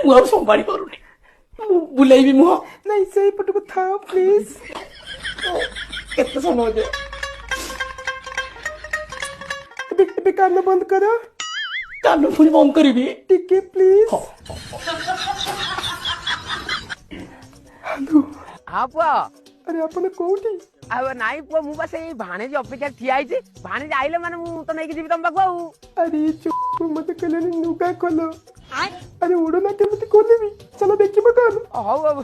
मुझे संभाली पारुनी बुलाई मुह नहीं सही पट को था प्लीज केते समय हो ଏବେ କାନ ବନ୍ଦ କର कान पुणी बंद करी ଟିକେ ପ୍ଲିଜ ହ୍ୟାଲୋ हाँ पुआ अरे ଆପଣ କୋଉଠି अब नाई पुआ मु बस ये भाणेजी अपेक्षा ठिया आइछि भाणेजी आइले माने मु तो नहीं जीवी तुम पाखु अरे चुप मत कहलेनी नुगा खोलो अरे उड़ो ना केमती खोलेबी चलो देखिबो कौन हौ अब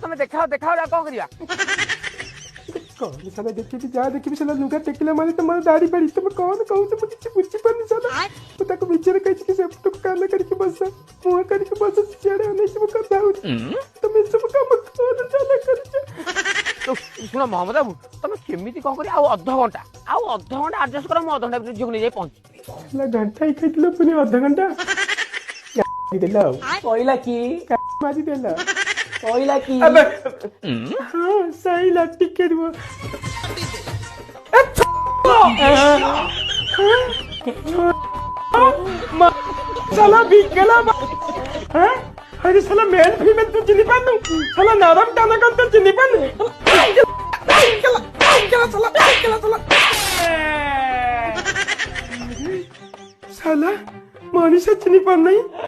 तुम देखाओ देखाओ कोन करिया कौन साला देखिबी जा देखिबी साला नुगा टेकिला माने तुम्हारा दाढ़ी पड़ी तुम कौन कहू तुम किछ बुझी पानी साला तो ताको विचार कहि कि सब तो काला करके बस मुंह करके बस चेड़े नहीं सब करदा हो तुम सब काम कौन साला कर तो सुन मोहम्मद बाबू तुम केमिति कोन करी आ आधा घंटा एडजस्ट कर मु आधा घंटा भीतर झुक नहीं जाई पहुंच ला घंटा ही खइतलो पुनी आधा घंटा दिला कोइला की मारी देला कोइला की अबे हां सही ला टिकट वो साला बिगला हैं अरे साला मेल फीमेल तू चिनी पानु साला नरम टाना कर तू चिनी पानु साला मनीषा चिनी पान नहीं